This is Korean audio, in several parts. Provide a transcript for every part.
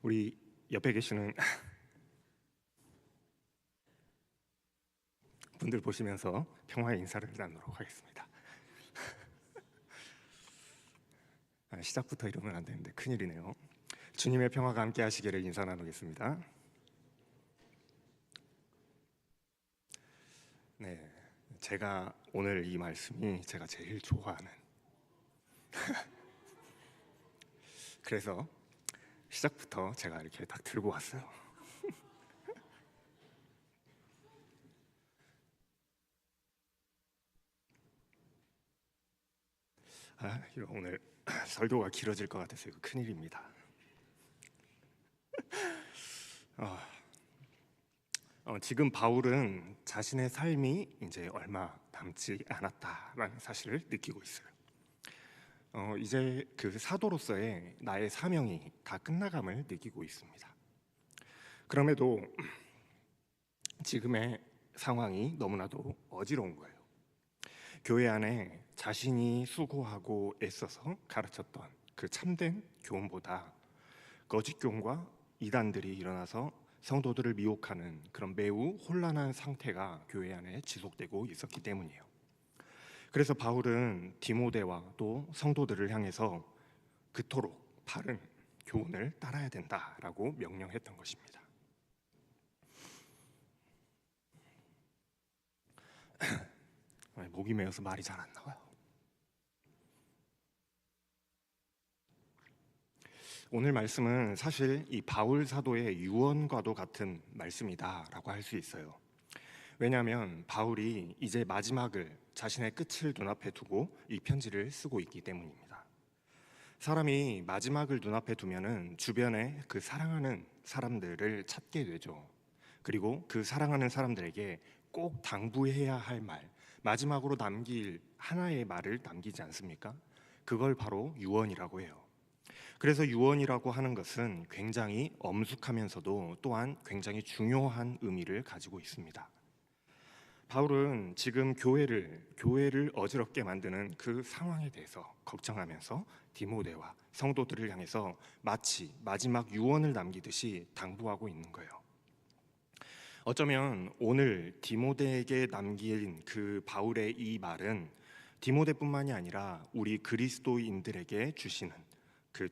우리 옆에 계시는 분들 보시면서 평화의 인사를 나누도록 하겠습니다. 시작부터 이러면 안 되는데 큰일이네요. 주님의 평화가 함께 하시기를 인사 나누겠습니다. 네, 제가 오늘 이 말씀이 제가 제일 좋아하는 그래서 시작부터 제가 이렇게 딱 들고 왔어요. 오늘 설교가 길어질 것 같아서 이거 큰일입니다. 지금 바울은 자신의 삶이 이제 얼마 남지 않았다라는 사실을 느끼고 있어요. 이제 그 사도로서의 나의 사명이 다 끝나감을 느끼고 있습니다. 그럼에도 지금의 상황이 너무나도 어지러운 거예요. 교회 안에 자신이 수고하고 애써서 가르쳤던 그 참된 교훈보다 거짓 교훈과 이단들이 일어나서 성도들을 미혹하는 그런 매우 혼란한 상태가 교회 안에 지속되고 있었기 때문이에요. 그래서 바울은 디모데와 또 성도들을 향해서 그토록 바른 교훈을 따라야 된다라고 명령했던 것입니다. 목이 메어서 말이 잘 안 나와요. 오늘 말씀은 사실 이 바울 사도의 유언과도 같은 말씀이다라고 할 수 있어요. 왜냐하면 바울이 이제 마지막을 자신의 끝을 눈앞에 두고 이 편지를 쓰고 있기 때문입니다. 사람이 마지막을 눈앞에 두면은 주변에 그 사랑하는 사람들을 찾게 되죠. 그리고 그 사랑하는 사람들에게 꼭 당부해야 할 말, 마지막으로 남길 하나의 말을 남기지 않습니까? 그걸 바로 유언이라고 해요. 그래서 유언이라고 하는 것은 굉장히 엄숙하면서도 또한 굉장히 중요한 의미를 가지고 있습니다. 바울은 지금 교회를 어지럽게 만드는 그 상황에 대해서 걱정하면서 디모데와 성도들을 향해서 마치 마지막 유언을 남기듯이 당부하고 있는 거예요. 어쩌면 오늘 디모데에게 남긴 그 바울의 이 말은 디모데뿐만이 아니라 우리 그리스도인들에게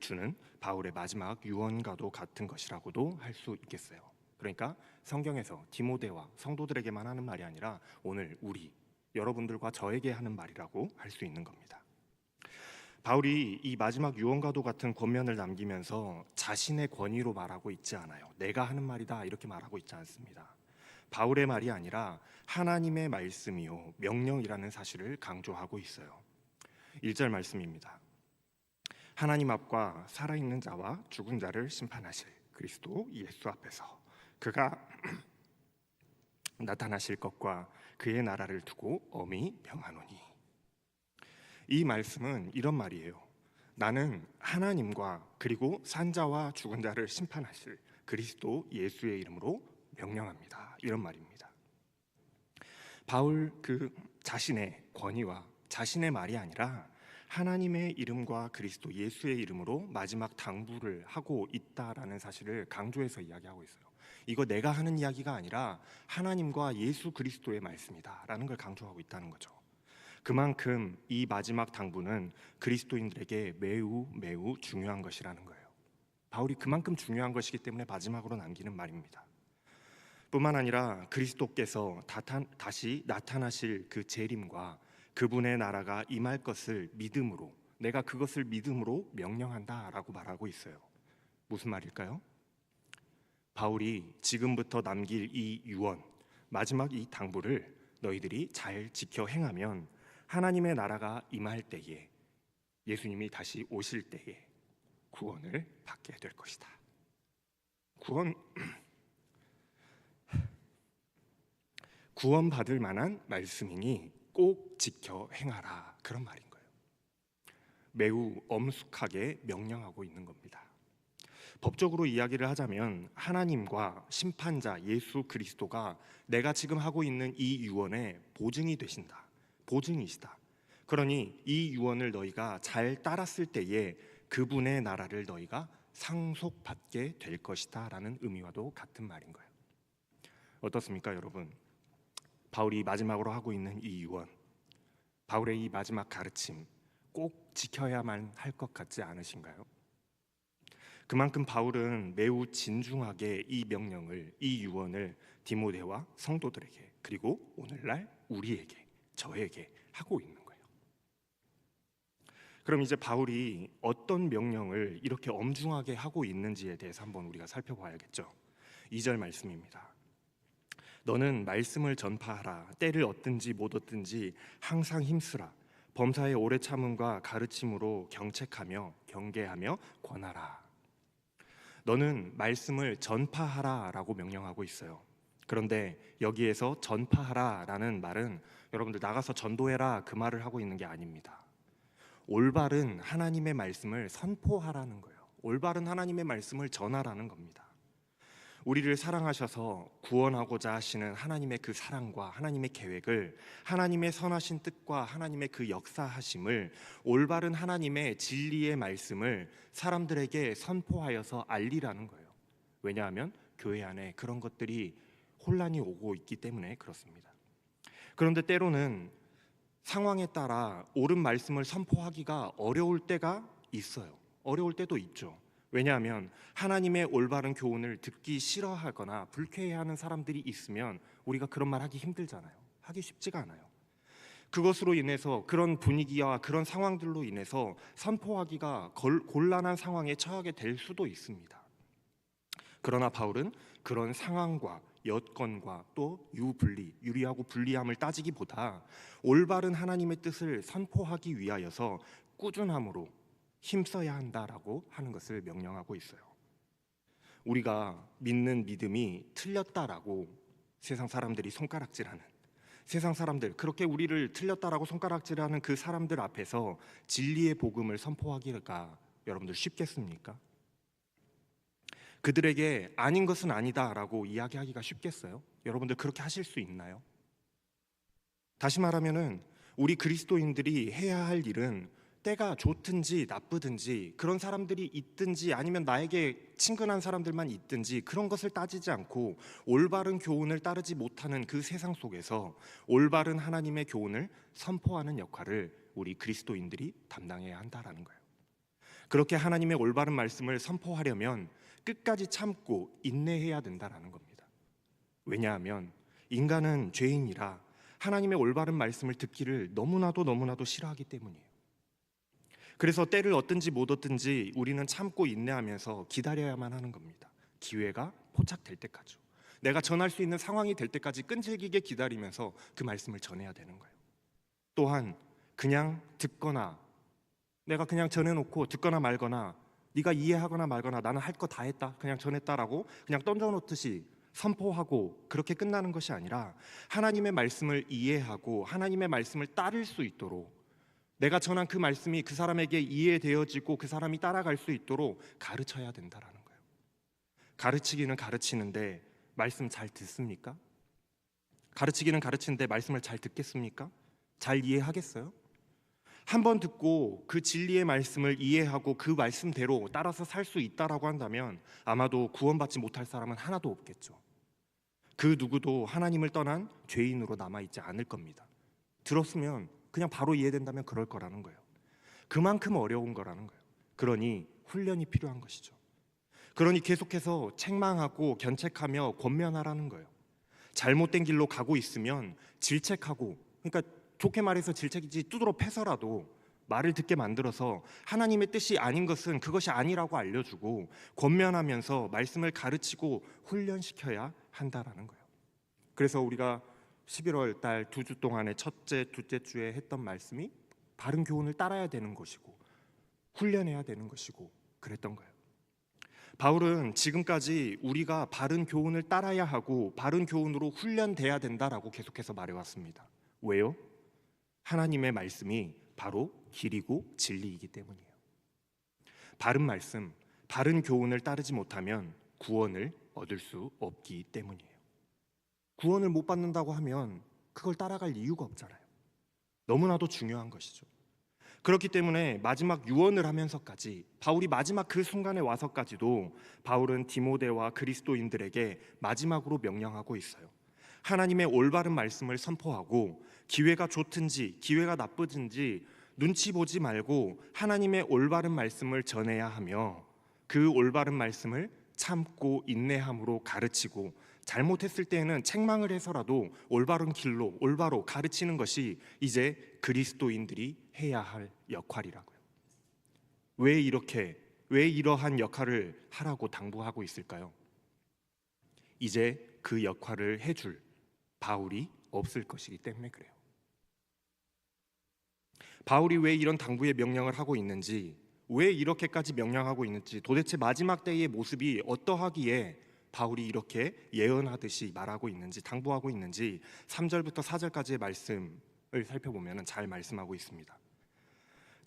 주는 바울의 마지막 유언과도 같은 것이라고도 할 수 있겠어요. 그러니까 성경에서 디모데와 성도들에게만 하는 말이 아니라 오늘 여러분들과 저에게 하는 말이라고 할 수 있는 겁니다. 바울이 이 마지막 유언과도 같은 권면을 남기면서 자신의 권위로 말하고 있지 않아요. 내가 하는 말이다 이렇게 말하고 있지 않습니다. 바울의 말이 아니라 하나님의 말씀이요 명령이라는 사실을 강조하고 있어요. 1절 말씀입니다. 하나님 앞과 살아있는 자와 죽은 자를 심판하실 그리스도 예수 앞에서 그가 나타나실 것과 그의 나라를 두고 엄히 명하노니. 이 말씀은 이런 말이에요. 나는 하나님과 그리고 산자와 죽은 자를 심판하실 그리스도 예수의 이름으로 명령합니다. 이런 말입니다. 바울 자신의 권위와 자신의 말이 아니라 하나님의 이름과 그리스도 예수의 이름으로 마지막 당부를 하고 있다라는 사실을 강조해서 이야기하고 있어요. 이거 내가 하는 이야기가 아니라 하나님과 예수 그리스도의 말씀이다라는 걸 강조하고 있다는 거죠. 그만큼 이 마지막 당부는 그리스도인들에게 매우 매우 중요한 것이라는 거예요. 바울이 그만큼 중요한 것이기 때문에 마지막으로 남기는 말입니다. 뿐만 아니라 그리스도께서 다시 나타나실 그 재림과 그분의 나라가 임할 것을 믿음으로, 내가 그것을 믿음으로 명령한다라고 말하고 있어요. 무슨 말일까요? 바울이 지금부터 남길 이 유언, 마지막 이 당부를 너희들이 잘 지켜 행하면 하나님의 나라가 임할 때에, 예수님이 다시 오실 때에 구원을 받게 될 것이다. 구원받을 만한 말씀이니 꼭 지켜 행하라, 그런 말인 거예요. 매우 엄숙하게 명령하고 있는 겁니다. 법적으로 이야기를 하자면 하나님과 심판자 예수 그리스도가 내가 지금 하고 있는 이 유언의 보증이시다. 그러니 이 유언을 너희가 잘 따랐을 때에 그분의 나라를 너희가 상속받게 될 것이다 라는 의미와도 같은 말인 거예요. 어떻습니까, 여러분? 바울이 마지막으로 하고 있는 이 유언, 바울의 이 마지막 가르침 꼭 지켜야만 할 것 같지 않으신가요? 그만큼 바울은 매우 진중하게 이 명령을, 이 유언을 디모데와 성도들에게, 그리고 오늘날 우리에게, 저에게 하고 있는 거예요. 그럼 이제 바울이 어떤 명령을 이렇게 엄중하게 하고 있는지에 대해서 한번 우리가 살펴봐야겠죠. 2절 말씀입니다. 너는 말씀을 전파하라. 때를 얻든지 못 얻든지 항상 힘쓰라. 범사의 오래 참음과 가르침으로 경책하며 경계하며 권하라. 너는 말씀을 전파하라 라고 명령하고 있어요. 그런데 여기에서 전파하라 라는 말은 여러분들 나가서 전도해라 그 말을 하고 있는 게 아닙니다. 올바른 하나님의 말씀을 선포하라는 거예요. 올바른 하나님의 말씀을 전하라는 겁니다. 우리를 사랑하셔서 구원하고자 하시는 하나님의 그 사랑과 하나님의 계획을, 하나님의 선하신 뜻과 하나님의 그 역사하심을, 올바른 하나님의 진리의 말씀을 사람들에게 선포하여서 알리라는 거예요. 왜냐하면 교회 안에 그런 것들이 혼란이 오고 있기 때문에 그렇습니다. 그런데 때로는 상황에 따라 옳은 말씀을 선포하기가 어려울 때가 있어요. 어려울 때도 있죠. 왜냐하면 하나님의 올바른 교훈을 듣기 싫어하거나 불쾌해하는 사람들이 있으면 우리가 그런 말 하기 힘들잖아요. 하기 쉽지가 않아요. 그것으로 인해서, 그런 분위기와 그런 상황들로 인해서 선포하기가 곤란한 상황에 처하게 될 수도 있습니다. 그러나 바울은 그런 상황과 여건과 또 유리하고 불리함을 따지기보다 올바른 하나님의 뜻을 선포하기 위하여서 꾸준함으로 힘써야 한다라고 하는 것을 명령하고 있어요. 우리가 믿는 믿음이 틀렸다라고 세상 사람들이 손가락질하는, 세상 사람들, 그렇게 우리를 틀렸다라고 손가락질하는 그 사람들 앞에서 진리의 복음을 선포하기가 여러분들 쉽겠습니까? 그들에게 아닌 것은 아니다라고 이야기하기가 쉽겠어요? 여러분들 그렇게 하실 수 있나요? 다시 말하면은 우리 그리스도인들이 해야 할 일은 때가 좋든지 나쁘든지, 그런 사람들이 있든지 아니면 나에게 친근한 사람들만 있든지 그런 것을 따지지 않고 올바른 교훈을 따르지 못하는 그 세상 속에서 올바른 하나님의 교훈을 선포하는 역할을 우리 그리스도인들이 담당해야 한다라는 거예요. 그렇게 하나님의 올바른 말씀을 선포하려면 끝까지 참고 인내해야 된다라는 겁니다. 왜냐하면 인간은 죄인이라 하나님의 올바른 말씀을 듣기를 너무나도 싫어하기 때문이에요. 그래서 때를 얻든지 못 얻든지 우리는 참고 인내하면서 기다려야만 하는 겁니다. 기회가 포착될 때까지, 내가 전할 수 있는 상황이 될 때까지 끈질기게 기다리면서 그 말씀을 전해야 되는 거예요. 또한 그냥 듣거나, 내가 그냥 전해놓고 듣거나 말거나, 네가 이해하거나 말거나 나는 할 거 다 했다, 그냥 전했다라고 그냥 던져놓듯이 선포하고 그렇게 끝나는 것이 아니라 하나님의 말씀을 이해하고 하나님의 말씀을 따를 수 있도록, 내가 전한 그 말씀이 그 사람에게 이해되어지고 그 사람이 따라갈 수 있도록 가르쳐야 된다라는 거예요. 가르치기는 가르치는데 말씀 잘 듣습니까? 가르치기는 가르치는데 말씀을 잘 듣겠습니까? 잘 이해하겠어요? 한번 듣고 그 진리의 말씀을 이해하고 그 말씀대로 따라서 살 수 있다라고 한다면 아마도 구원받지 못할 사람은 하나도 없겠죠. 그 누구도 하나님을 떠난 죄인으로 남아있지 않을 겁니다. 들었으면 그냥 바로 이해된다면 그럴 거라는 거예요. 그만큼 어려운 거라는 거예요. 그러니 훈련이 필요한 것이죠. 그러니 계속해서 책망하고 견책하며 권면하라는 거예요. 잘못된 길로 가고 있으면 질책하고, 그러니까 좋게 말해서 질책이지 두드러 패서라도 말을 듣게 만들어서 하나님의 뜻이 아닌 것은 그것이 아니라고 알려주고 권면하면서 말씀을 가르치고 훈련시켜야 한다라는 거예요. 그래서 우리가 11월 달 2주 동안의 첫째, 둘째 주에 했던 말씀이 바른 교훈을 따라야 되는 것이고 훈련해야 되는 것이고 그랬던 거예요. 바울은 지금까지 우리가 바른 교훈을 따라야 하고 바른 교훈으로 훈련돼야 된다라고 계속해서 말해왔습니다. 왜요? 하나님의 말씀이 바로 길이고 진리이기 때문이에요. 바른 말씀, 바른 교훈을 따르지 못하면 구원을 얻을 수 없기 때문이에요. 구원을 못 받는다고 하면 그걸 따라갈 이유가 없잖아요. 너무나도 중요한 것이죠. 그렇기 때문에 마지막 유언을 하면서까지, 바울이 마지막 그 순간에 와서까지도 바울은 디모데와 그리스도인들에게 마지막으로 명령하고 있어요. 하나님의 올바른 말씀을 선포하고, 기회가 좋든지 기회가 나쁘든지 눈치 보지 말고 하나님의 올바른 말씀을 전해야 하며, 그 올바른 말씀을 참고 인내함으로 가르치고, 잘못했을 때에는 책망을 해서라도 올바른 길로 올바로 가르치는 것이 이제 그리스도인들이 해야 할 역할이라고요. 왜 이러한 역할을 하라고 당부하고 있을까요? 이제 그 역할을 해줄 바울이 없을 것이기 때문에 그래요. 바울이 왜 이런 당부의 명령을 하고 있는지, 왜 이렇게까지 명령하고 있는지, 도대체 마지막 때의 모습이 어떠하기에 바울이 이렇게 예언하듯이 말하고 있는지, 당부하고 있는지 3절부터 4절까지의 말씀을 살펴보면 잘 말씀하고 있습니다.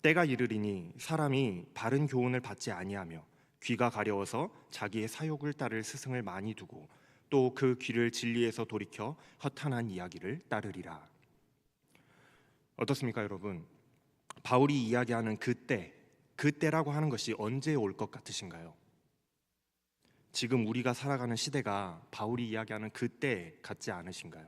때가 이르리니 사람이 바른 교훈을 받지 아니하며 귀가 가려워서 자기의 사욕을 따를 스승을 많이 두고 또 그 귀를 진리에서 돌이켜 허탄한 이야기를 따르리라. 어떻습니까, 여러분? 바울이 이야기하는 그때라고 하는 것이 언제 올 것 같으신가요? 지금 우리가 살아가는 시대가 바울이 이야기하는 그때 같지 않으신가요?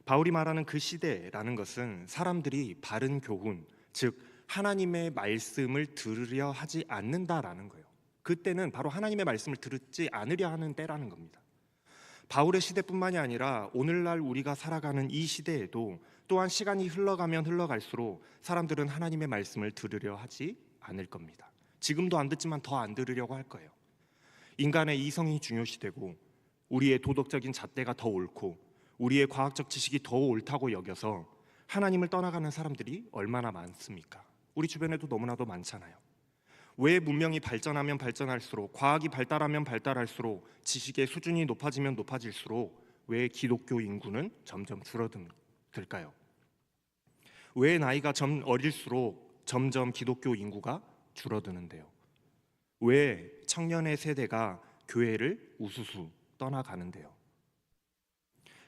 바울이 말하는 그 시대라는 것은 사람들이 바른 교훈, 즉 하나님의 말씀을 들으려 하지 않는다라는 거예요. 그때는 바로 하나님의 말씀을 듣지 않으려 하는 때라는 겁니다. 바울의 시대뿐만이 아니라 오늘날 우리가 살아가는 이 시대에도 또한 시간이 흘러가면 흘러갈수록 사람들은 하나님의 말씀을 들으려 하지 않을 겁니다. 지금도 안 듣지만 더 안 들으려고 할 거예요. 인간의 이성이 중요시되고 우리의 도덕적인 잣대가 더 옳고 우리의 과학적 지식이 더 옳다고 여겨서 하나님을 떠나가는 사람들이 얼마나 많습니까? 우리 주변에도 너무나도 많잖아요. 왜 문명이 발전하면 발전할수록, 과학이 발달하면 발달할수록, 지식의 수준이 높아지면 높아질수록 왜 기독교 인구는 점점 줄어들까요? 왜 나이가 어릴수록 점점 기독교 인구가 줄어드는데요? 왜 청년의 세대가 교회를 우수수 떠나가는데요?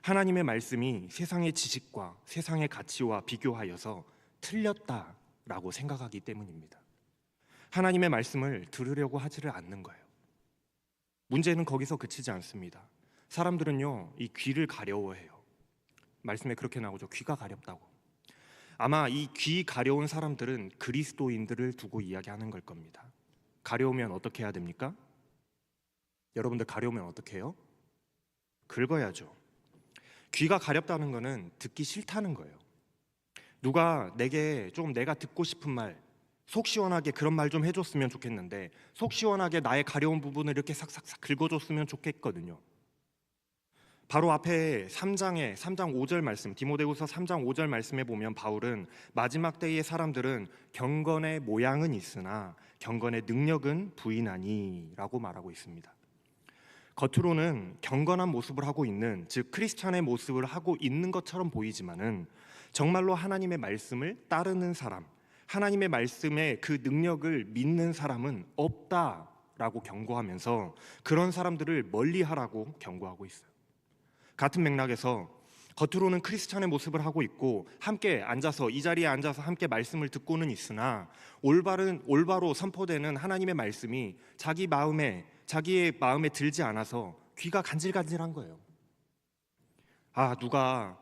하나님의 말씀이 세상의 지식과 세상의 가치와 비교하여서 틀렸다라고 생각하기 때문입니다. 하나님의 말씀을 들으려고 하지를 않는 거예요. 문제는 거기서 그치지 않습니다. 사람들은요, 이 귀를 가려워해요. 말씀에 그렇게 나오죠. 귀가 가렵다고. 아마 이 귀 가려운 사람들은 그리스도인들을 두고 이야기하는 걸 겁니다. 가려우면 어떻게 해야 됩니까? 여러분들 가려우면 어떻게 해요? 긁어야죠. 귀가 가렵다는 거는 듣기 싫다는 거예요. 누가 내게 좀 내가 듣고 싶은 말, 속 시원하게 그런 말 좀 해줬으면 좋겠는데, 속 시원하게 나의 가려운 부분을 이렇게 싹싹싹 긁어줬으면 좋겠거든요. 바로 앞에 3장 5절 말씀, 디모데후서 3장 5절 말씀에 보면 바울은 마지막 때의 사람들은 경건의 모양은 있으나 경건의 능력은 부인하니 라고 말하고 있습니다. 겉으로는 경건한 모습을 하고 있는, 즉 크리스찬의 모습을 하고 있는 것처럼 보이지만은 정말로 하나님의 말씀을 따르는 사람, 하나님의 말씀의 그 능력을 믿는 사람은 없다라고 경고하면서 그런 사람들을 멀리하라고 경고하고 있어요. 같은 맥락에서 겉으로는 크리스찬의 모습을 하고 있고 함께 앉아서 이 자리에 앉아서 함께 말씀을 듣고는 있으나 올바로 선포되는 하나님의 말씀이 자기의 마음에 들지 않아서 귀가 간질간질한 거예요. 누가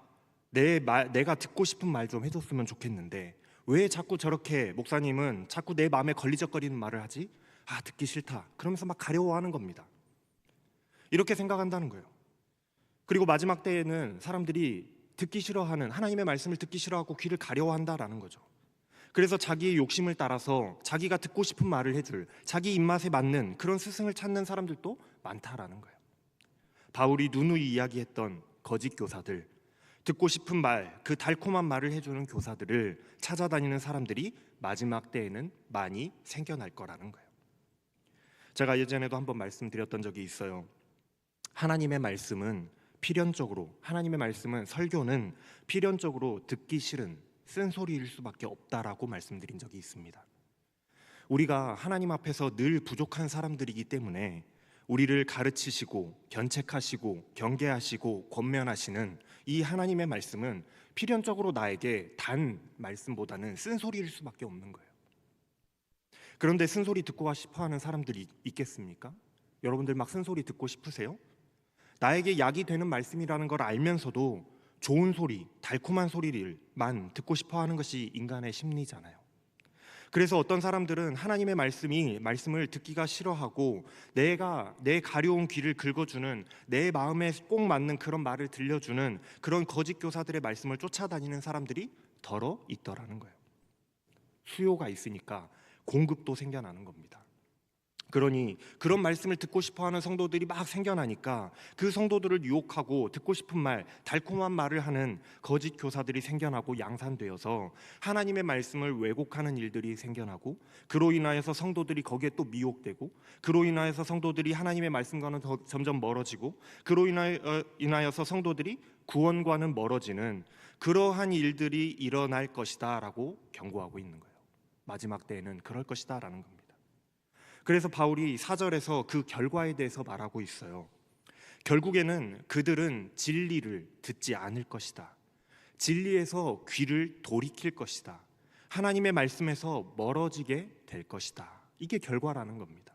내가 듣고 싶은 말 좀 해줬으면 좋겠는데 왜 자꾸 저렇게 목사님은 자꾸 내 마음에 걸리적거리는 말을 하지? 듣기 싫다. 그러면서 막 가려워하는 겁니다. 이렇게 생각한다는 거예요. 그리고 마지막 때에는 사람들이 듣기 싫어하는, 하나님의 말씀을 듣기 싫어하고 귀를 가려워한다라는 거죠. 그래서 자기의 욕심을 따라서 자기가 듣고 싶은 말을 해줄, 자기 입맛에 맞는 그런 스승을 찾는 사람들도 많다라는 거예요. 바울이 누누이 이야기했던 거짓 교사들, 듣고 싶은 말, 그 달콤한 말을 해주는 교사들을 찾아다니는 사람들이 마지막 때에는 많이 생겨날 거라는 거예요. 제가 예전에도 한번 말씀드렸던 적이 있어요. 하나님의 말씀은 설교는 필연적으로 듣기 싫은 쓴소리일 수밖에 없다라고 말씀드린 적이 있습니다. 우리가 하나님 앞에서 늘 부족한 사람들이기 때문에 우리를 가르치시고 견책하시고 경계하시고 권면하시는 이 하나님의 말씀은 필연적으로 나에게 단 말씀보다는 쓴소리일 수밖에 없는 거예요. 그런데 쓴소리 듣고 싶어하는 사람들이 있겠습니까? 여러분들 막 쓴소리 듣고 싶으세요? 나에게 약이 되는 말씀이라는 걸 알면서도 좋은 소리, 달콤한 소리를만 듣고 싶어하는 것이 인간의 심리잖아요. 그래서 어떤 사람들은 하나님의 말씀을 듣기가 싫어하고 내 가려운 귀를 긁어주는, 내 마음에 꼭 맞는 그런 말을 들려주는 그런 거짓 교사들의 말씀을 쫓아다니는 사람들이 더러 있더라는 거예요. 수요가 있으니까 공급도 생겨나는 겁니다. 그러니 그런 말씀을 듣고 싶어하는 성도들이 막 생겨나니까 그 성도들을 유혹하고 듣고 싶은 말, 달콤한 말을 하는 거짓 교사들이 생겨나고 양산되어서 하나님의 말씀을 왜곡하는 일들이 생겨나고, 그로 인하여서 성도들이 거기에 또 미혹되고, 그로 인하여서 성도들이 하나님의 말씀과는 점점 멀어지고, 그로 인하여서 성도들이 구원과는 멀어지는 그러한 일들이 일어날 것이다 라고 경고하고 있는 거예요. 마지막 때에는 그럴 것이다 라는 겁니다. 그래서 바울이 4절에서 그 결과에 대해서 말하고 있어요. 결국에는 그들은 진리를 듣지 않을 것이다. 진리에서 귀를 돌이킬 것이다. 하나님의 말씀에서 멀어지게 될 것이다. 이게 결과라는 겁니다.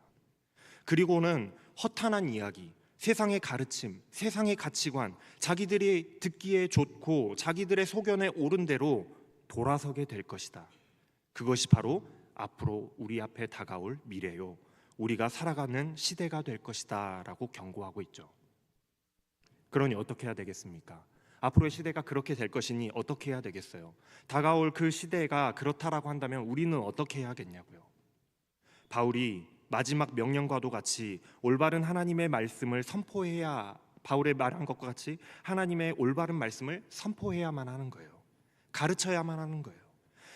그리고는 허탄한 이야기, 세상의 가르침, 세상의 가치관, 자기들이 듣기에 좋고 자기들의 소견에 옳은 대로 돌아서게 될 것이다. 그것이 바로 앞으로 우리 앞에 다가올 미래요, 우리가 살아가는 시대가 될 것이다 라고 경고하고 있죠. 그러니 어떻게 해야 되겠습니까? 앞으로의 시대가 그렇게 될 것이니 어떻게 해야 되겠어요? 다가올 그 시대가 그렇다라고 한다면 우리는 어떻게 해야겠냐고요. 바울이 마지막 명령과도 같이 올바른 하나님의 말씀을 선포해야, 바울의 말한 것과 같이 하나님의 올바른 말씀을 선포해야만 하는 거예요. 가르쳐야만 하는 거예요.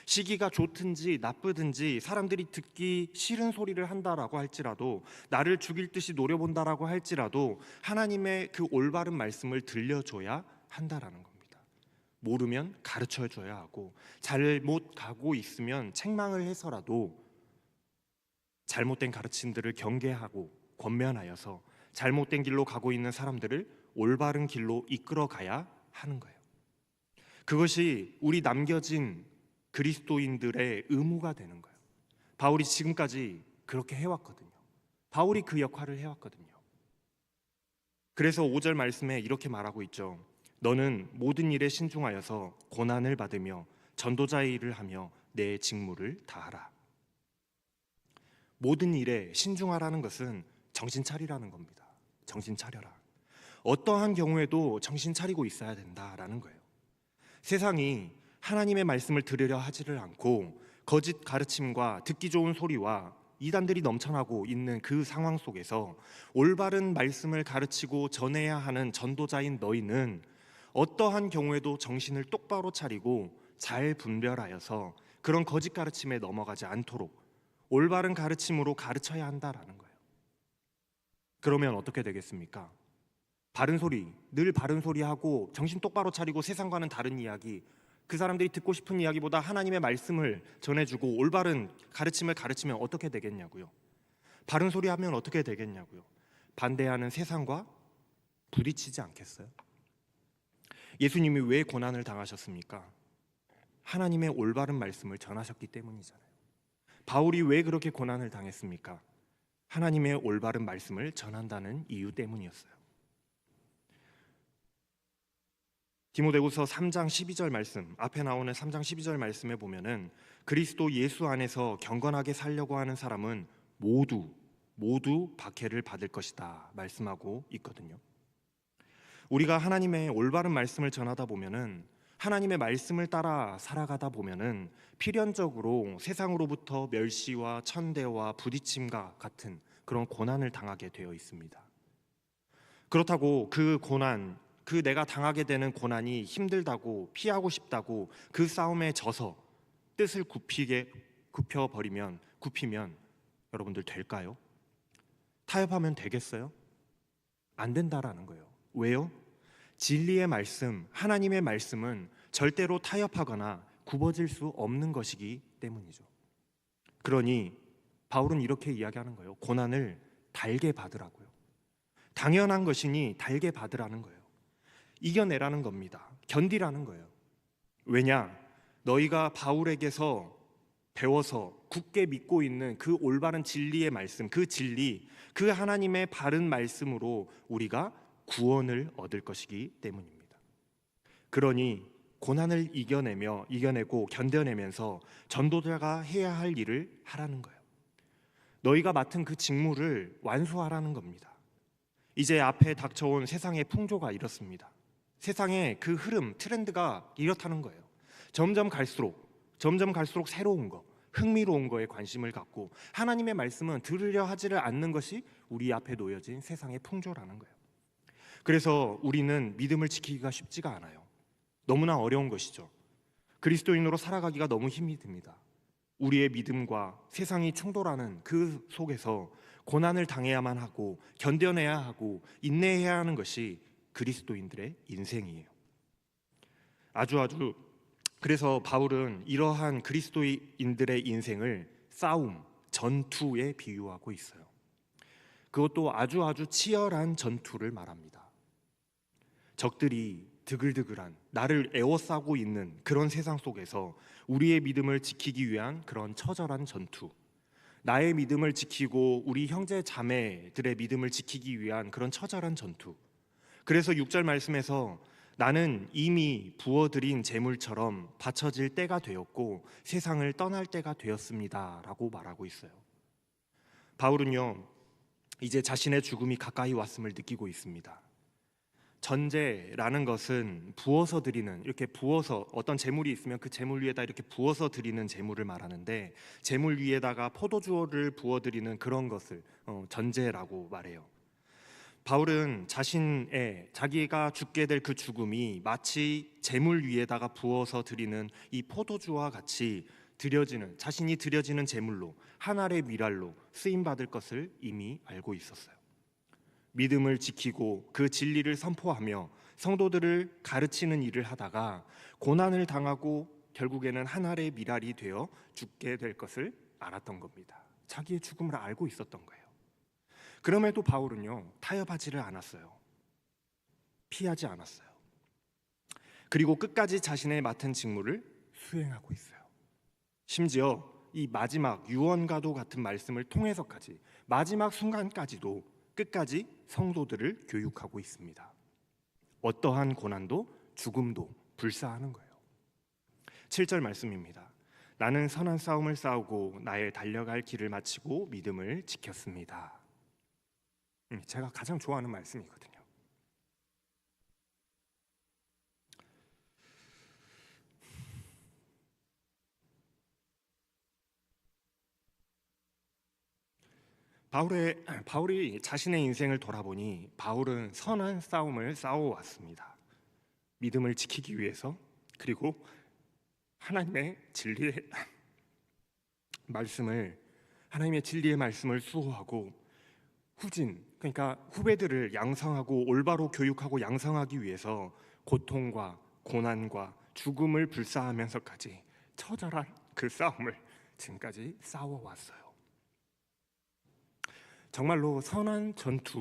시기가 좋든지 나쁘든지, 사람들이 듣기 싫은 소리를 한다라고 할지라도, 나를 죽일 듯이 노려본다라고 할지라도 하나님의 그 올바른 말씀을 들려줘야 한다라는 겁니다. 모르면 가르쳐줘야 하고, 잘못 가고 있으면 책망을 해서라도 잘못된 가르침들을 경계하고 권면하여서 잘못된 길로 가고 있는 사람들을 올바른 길로 이끌어 가야 하는 거예요. 그것이 우리 남겨진 그리스도인들의 의무가 되는 거예요. 바울이 지금까지 그렇게 해왔거든요. 바울이 그 역할을 해왔거든요. 그래서 5절 말씀에 이렇게 말하고 있죠. 너는 모든 일에 신중하여서 고난을 받으며 전도자의 일을 하며 내 직무를 다하라. 모든 일에 신중하라는 것은 정신 차리라는 겁니다. 정신 차려라. 어떠한 경우에도 정신 차리고 있어야 된다라는 거예요. 세상이 하나님의 말씀을 들으려 하지를 않고 거짓 가르침과 듣기 좋은 소리와 이단들이 넘쳐나고 있는 그 상황 속에서 올바른 말씀을 가르치고 전해야 하는 전도자인 너희는 어떠한 경우에도 정신을 똑바로 차리고 잘 분별하여서 그런 거짓 가르침에 넘어가지 않도록 올바른 가르침으로 가르쳐야 한다라는 거예요. 그러면 어떻게 되겠습니까? 바른 소리, 늘 바른 소리 하고 정신 똑바로 차리고 세상과는 다른 이야기, 그 사람들이 듣고 싶은 이야기보다 하나님의 말씀을 전해주고 올바른 가르침을 가르치면 어떻게 되겠냐고요. 바른 소리 하면 어떻게 되겠냐고요. 반대하는 세상과 부딪히지 않겠어요? 예수님이 왜 고난을 당하셨습니까? 하나님의 올바른 말씀을 전하셨기 때문이잖아요. 바울이 왜 그렇게 고난을 당했습니까? 하나님의 올바른 말씀을 전한다는 이유 때문이었어요. 디모데후서 3장 12절 말씀, 앞에 나오는 3장 12절 말씀에 보면은 그리스도 예수 안에서 경건하게 살려고 하는 사람은 모두 박해를 받을 것이다 말씀하고 있거든요. 우리가 하나님의 올바른 말씀을 전하다 보면은, 하나님의 말씀을 따라 살아가다 보면은 필연적으로 세상으로부터 멸시와 천대와 부딪힘과 같은 그런 고난을 당하게 되어 있습니다. 그렇다고 그 고난, 그 내가 당하게 되는 고난이 힘들다고, 피하고 싶다고 그 싸움에 져서 뜻을 굽히면 여러분들 될까요? 타협하면 되겠어요? 안 된다라는 거예요. 왜요? 진리의 말씀, 하나님의 말씀은 절대로 타협하거나 굽어질 수 없는 것이기 때문이죠. 그러니 바울은 이렇게 이야기하는 거예요. 고난을 달게 받으라고요. 당연한 것이니 달게 받으라는 거예요. 이겨내라는 겁니다. 견디라는 거예요. 왜냐? 너희가 바울에게서 배워서 굳게 믿고 있는 그 올바른 진리의 말씀, 그 진리, 그 하나님의 바른 말씀으로 우리가 구원을 얻을 것이기 때문입니다. 그러니 고난을 이겨내고 견뎌내면서 전도자가 해야 할 일을 하라는 거예요. 너희가 맡은 그 직무를 완수하라는 겁니다. 이제 앞에 닥쳐온 세상의 풍조가 이렇습니다. 세상의 그 흐름, 트렌드가 이렇다는 거예요. 점점 갈수록 새로운 거, 흥미로운 거에 관심을 갖고 하나님의 말씀은 들으려 하지를 않는 것이 우리 앞에 놓여진 세상의 풍조라는 거예요. 그래서 우리는 믿음을 지키기가 쉽지가 않아요. 너무나 어려운 것이죠. 그리스도인으로 살아가기가 너무 힘이 듭니다. 우리의 믿음과 세상이 충돌하는 그 속에서 고난을 당해야만 하고 견뎌내야 하고 인내해야 하는 것이 그리스도인들의 인생이에요. 아주 그래서 바울은 이러한 그리스도인들의 인생을 싸움, 전투에 비유하고 있어요. 그것도 아주 치열한 전투를 말합니다. 적들이 드글드글한 나를 에워싸고 있는 그런 세상 속에서 우리의 믿음을 지키기 위한 그런 처절한 전투, 나의 믿음을 지키고 우리 형제 자매들의 믿음을 지키기 위한 그런 처절한 전투. 그래서 6절 말씀에서 나는 이미 부어드린 제물처럼 바쳐질 때가 되었고 세상을 떠날 때가 되었습니다 라고 말하고 있어요. 바울은요, 이제 자신의 죽음이 가까이 왔음을 느끼고 있습니다. 전제라는 것은 부어서 드리는, 이렇게 부어서 어떤 제물이 있으면 그 제물 위에다 이렇게 부어서 드리는 제물을 말하는데, 제물 위에다가 포도주를 부어 드리는 그런 것을 전제라고 말해요. 바울은 자기가 죽게 될 그 죽음이 마치 제물 위에다가 부어서 드리는 이 포도주와 같이 자신이 드려지는 제물로, 한 알의 미랄로 쓰임 받을 것을 이미 알고 있었어요. 믿음을 지키고 그 진리를 선포하며 성도들을 가르치는 일을 하다가 고난을 당하고 결국에는 한 알의 미랄이 되어 죽게 될 것을 알았던 겁니다. 자기의 죽음을 알고 있었던 거예요. 그럼에도 바울은요, 타협하지를 않았어요. 피하지 않았어요. 그리고 끝까지 자신의 맡은 직무를 수행하고 있어요. 심지어 이 마지막 유언과도 같은 말씀을 통해서까지, 마지막 순간까지도 끝까지 성도들을 교육하고 있습니다. 어떠한 고난도 죽음도 불사하는 거예요. 7절 말씀입니다. 나는 선한 싸움을 싸우고 나의 달려갈 길을 마치고 믿음을 지켰습니다. 제가 가장 좋아하는 말씀이거든요. 바울이 자신의 인생을 돌아보니 바울은 선한 싸움을 싸워왔습니다. 믿음을 지키기 위해서, 그리고 하나님의 진리의 말씀을 수호하고 그러니까 후배들을 양성하고 올바로 교육하고 양성하기 위해서 고통과 고난과 죽음을 불사하면서까지 처절한 그 싸움을 지금까지 싸워왔어요. 정말로 선한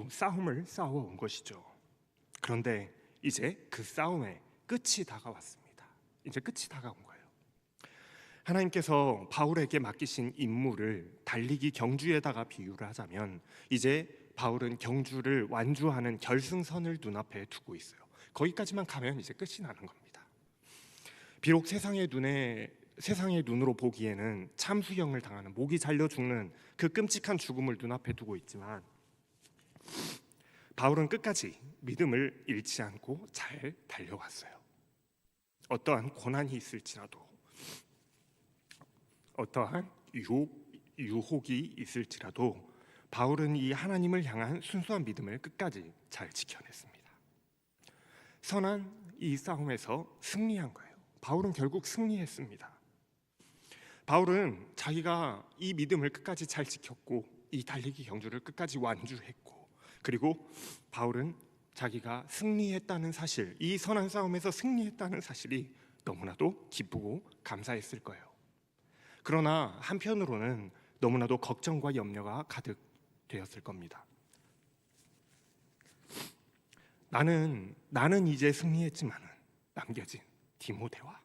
싸움을 싸워온 것이죠. 그런데 이제 그 싸움의 끝이 다가왔습니다. 이제 끝이 다가온 거예요. 하나님께서 바울에게 맡기신 임무를 달리기 경주에다가 비유를 하자면, 이제 바울은 경주를 완주하는 결승선을 눈앞에 두고 있어요. 거기까지만 가면 이제 끝이 나는 겁니다. 비록 세상의 눈으로 보기에는 참수형을 당하는, 목이 잘려 죽는 그 끔찍한 죽음을 눈앞에 두고 있지만, 바울은 끝까지 믿음을 잃지 않고 잘 달려왔어요. 어떠한 고난이 있을지라도, 어떠한 유혹이 있을지라도 바울은 이 하나님을 향한 순수한 믿음을 끝까지 잘 지켜냈습니다. 선한 이 싸움에서 승리한 거예요. 바울은 결국 승리했습니다. 바울은 자기가 이 믿음을 끝까지 잘 지켰고 이 달리기 경주를 끝까지 완주했고, 그리고 바울은 자기가 승리했다는 사실, 이 선한 싸움에서 승리했다는 사실이 너무나도 기쁘고 감사했을 거예요. 그러나 한편으로는 너무나도 걱정과 염려가 가득 되었을 겁니다. 나는 이제 승리했지만 남겨진 디모데와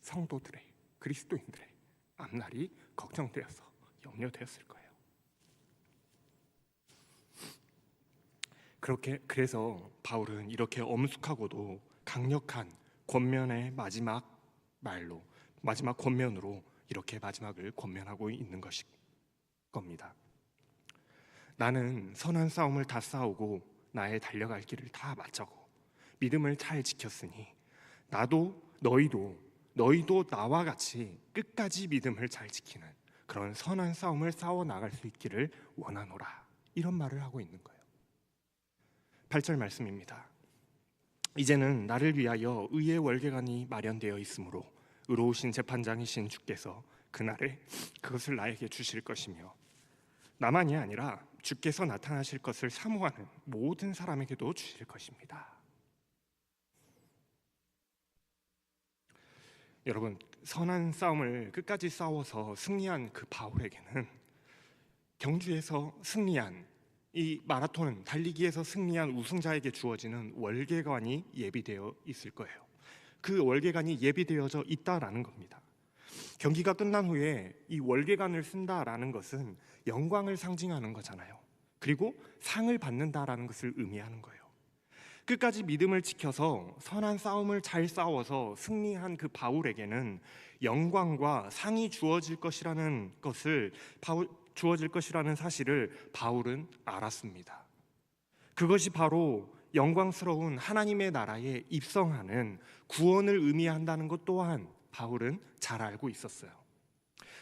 성도들의, 그리스도인들의 앞날이 걱정되어서 염려되었을 거예요. 그래서 바울은 이렇게 엄숙하고도 강력한 권면의 마지막 말로, 마지막 권면으로 이렇게 마지막을 권면하고 있는 것일 겁니다. 나는 선한 싸움을 다 싸우고 나의 달려갈 길을 다 마쳤고 믿음을 잘 지켰으니 너희도 나와 같이 끝까지 믿음을 잘 지키는 그런 선한 싸움을 싸워 나갈 수 있기를 원하노라. 이런 말을 하고 있는 거예요. 8절 말씀입니다. 이제는 나를 위하여 의의 월계관이 마련되어 있으므로 의로우신 재판장이신 주께서 그날에 그것을 나에게 주실 것이며 나만이 아니라 주께서 나타나실 것을 사모하는 모든 사람에게도 주실 것입니다. 여러분, 선한 싸움을 끝까지 싸워서 승리한 그 바울에게는 경주에서 승리한 이 마라톤 달리기에서 승리한 우승자에게 주어지는 월계관이 예비되어 있을 거예요. 그 월계관이 예비되어져 있다라는 겁니다. 경기가 끝난 후에 이 월계관을 쓴다라는 것은 영광을 상징하는 거잖아요. 그리고 상을 받는다라는 것을 의미하는 거예요. 끝까지 믿음을 지켜서 선한 싸움을 잘 싸워서 승리한 그 바울에게는 영광과 상이 주어질 것이라는 사실을 바울은 알았습니다. 그것이 바로 영광스러운 하나님의 나라에 입성하는 구원을 의미한다는 것 또한 바울은 잘 알고 있었어요.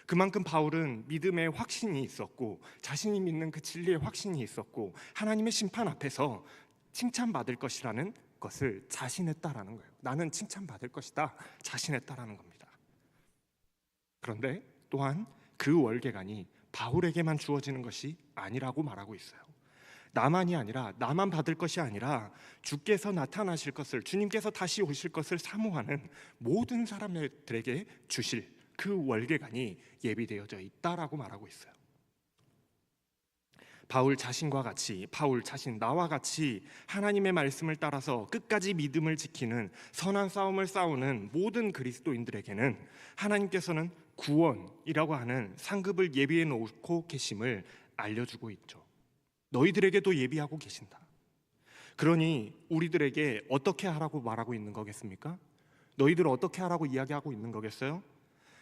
그만큼 바울은 믿음의 확신이 있었고 자신이 믿는 그 진리의 확신이 있었고 하나님의 심판 앞에서 칭찬받을 것이라는 것을 자신했다라는 거예요. 나는 칭찬받을 것이다 자신했다라는 겁니다. 그런데 또한 그 월계관이 바울에게만 주어지는 것이 아니라고 말하고 있어요. 나만이 아니라 나만 받을 것이 아니라 주께서 나타나실 것을, 주님께서 다시 오실 것을 사모하는 모든 사람들에게 주실 그 월계관이 예비되어져 있다라고 말하고 있어요. 바울 나와 같이 하나님의 말씀을 따라서 끝까지 믿음을 지키는 선한 싸움을 싸우는 모든 그리스도인들에게는 하나님께서는 구원이라고 하는 상급을 예비해 놓고 계심을 알려주고 있죠. 너희들에게도 예비하고 계신다. 그러니 우리들에게 어떻게 하라고 말하고 있는 거겠습니까? 너희들 어떻게 하라고 이야기하고 있는 거겠어요?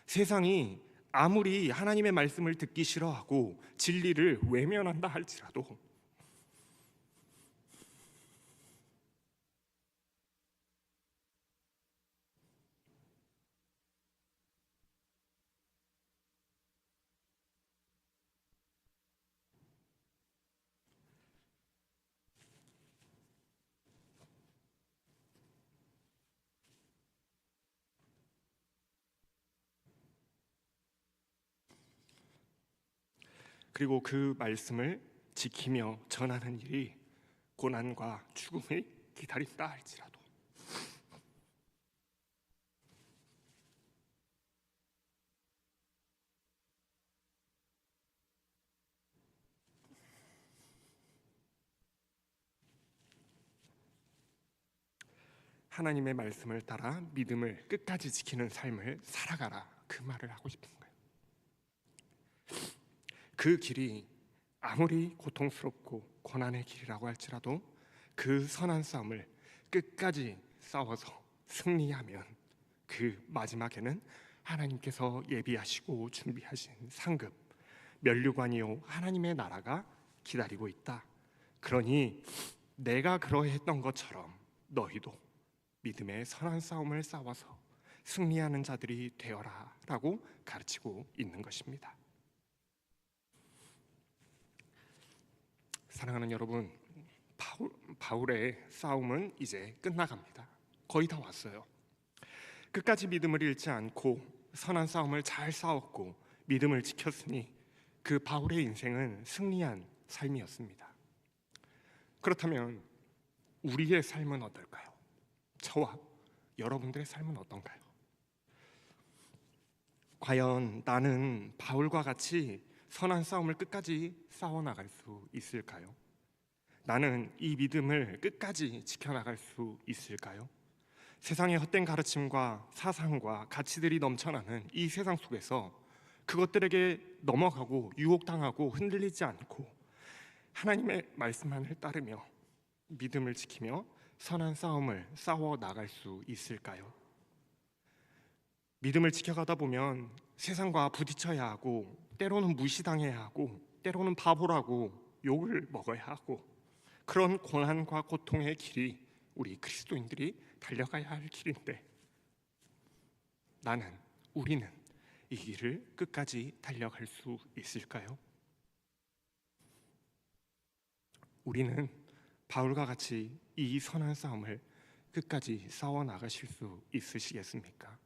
세상이 아무리 하나님의 말씀을 듣기 싫어하고 진리를 외면한다 할지라도 그리고 그 말씀을 지키며 전하는 일이 고난과 죽음을 기다린다 할지라도 하나님의 말씀을 따라 믿음을 끝까지 지키는 삶을 살아가라, 그 말을 하고 싶은 거예요. 그 길이 아무리 고통스럽고 고난의 길이라고 할지라도 그 선한 싸움을 끝까지 싸워서 승리하면 그 마지막에는 하나님께서 예비하시고 준비하신 상급, 면류관이요 하나님의 나라가 기다리고 있다. 그러니 내가 그러했던 것처럼 너희도 믿음의 선한 싸움을 싸워서 승리하는 자들이 되어라 라고 가르치고 있는 것입니다. 사랑하는 여러분, 바울의 싸움은 이제 끝나갑니다. 거의 다 왔어요. 끝까지 믿음을 잃지 않고 선한 싸움을 잘 싸웠고 믿음을 지켰으니 그 바울의 인생은 승리한 삶이었습니다. 그렇다면 우리의 삶은 어떨까요? 저와 여러분들의 삶은 어떤가요? 과연 나는 바울과 같이 선한 싸움을 끝까지 싸워나갈 수 있을까요? 나는 이 믿음을 끝까지 지켜나갈 수 있을까요? 세상의 헛된 가르침과 사상과 가치들이 넘쳐나는 이 세상 속에서 그것들에게 넘어가고 유혹당하고 흔들리지 않고 하나님의 말씀만을 따르며 믿음을 지키며 선한 싸움을 싸워 나갈 수 있을까요? 믿음을 지켜가다 보면 세상과 부딪혀야 하고, 때로는 무시당해야 하고, 때로는 바보라고 욕을 먹어야 하고, 그런 고난과 고통의 길이 우리 그리스도인들이 달려가야 할 길인데, 우리는 이 길을 끝까지 달려갈 수 있을까요? 우리는 바울과 같이 이 선한 싸움을 끝까지 싸워 나가실 수 있으시겠습니까?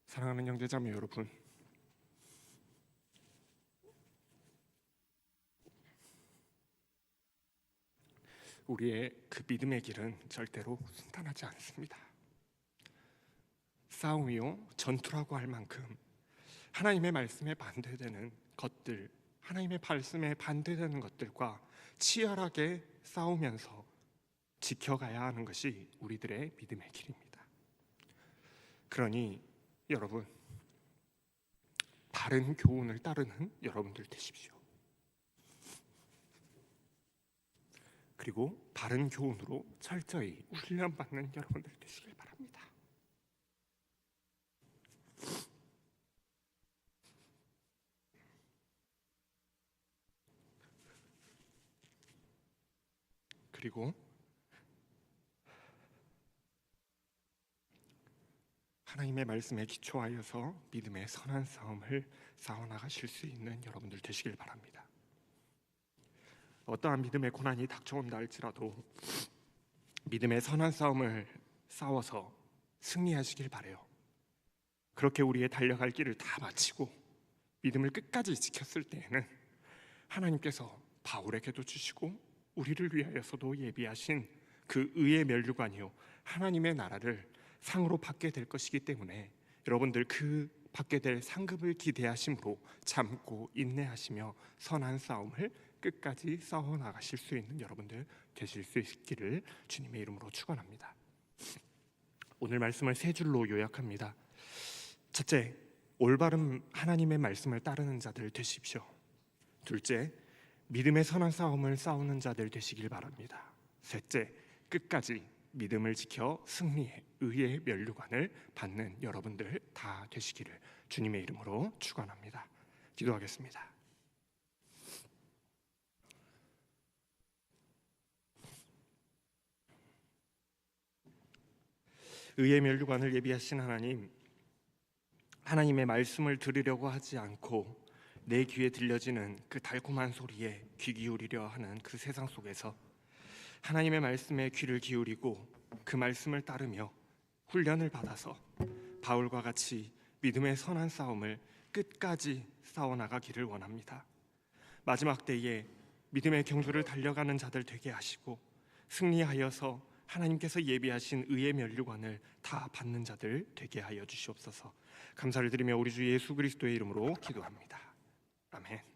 사랑하는 형제자매 여러분, 우리의 그 믿음의 길은 절대로 순탄하지 않습니다. 싸움이요 전투라고 할 만큼 하나님의 말씀에 반대되는 것들, 하나님의 말씀에 반대되는 것들과 치열하게 싸우면서 지켜가야 하는 것이 우리들의 믿음의 길입니다. 그러니 여러분, 바른 교훈을 따르는 여러분들 되십시오. 그리고 바른 교훈으로 철저히 훈련받는 여러분들 되시길 바랍니다. 그리고 하나님의 말씀에 기초하여서 믿음의 선한 싸움을 싸워나가실 수 있는 여러분들 되시길 바랍니다. 어떠한 믿음의 고난이 닥쳐온다 할지라도 믿음의 선한 싸움을 싸워서 승리하시길 바라요. 그렇게 우리의 달려갈 길을 다 마치고 믿음을 끝까지 지켰을 때에는 하나님께서 바울에게도 주시고 우리를 위하여서도 예비하신 그 의의 면류관이요 하나님의 나라를 상으로 받게 될 것이기 때문에 여러분들 그 받게 될 상급을 기대하심으로 참고 인내하시며 선한 싸움을 끝까지 싸워 나가실 수 있는 여러분들 되실 수 있기를 주님의 이름으로 축원합니다. 오늘 말씀을 세 줄로 요약합니다. 첫째, 올바른 하나님의 말씀을 따르는 자들 되십시오. 둘째, 믿음의 선한 싸움을 싸우는 자들 되시길 바랍니다. 셋째, 끝까지 믿음을 지켜 승리의 의의 면류관을 받는 여러분들 다 되시기를 주님의 이름으로 축원합니다. 기도하겠습니다. 의의 면류관을 예비하신 하나님, 하나님의 말씀을 들으려고 하지 않고 내 귀에 들려지는 그 달콤한 소리에 귀 기울이려 하는 그 세상 속에서 하나님의 말씀에 귀를 기울이고 그 말씀을 따르며 훈련을 받아서 바울과 같이 믿음의 선한 싸움을 끝까지 싸워나가기를 원합니다. 마지막 때에 믿음의 경주를 달려가는 자들 되게 하시고 승리하여서 하나님께서 예비하신 의의 면류관을 다 받는 자들 되게 하여 주시옵소서. 감사를 드리며 우리 주 예수 그리스도의 이름으로 기도합니다. 아멘.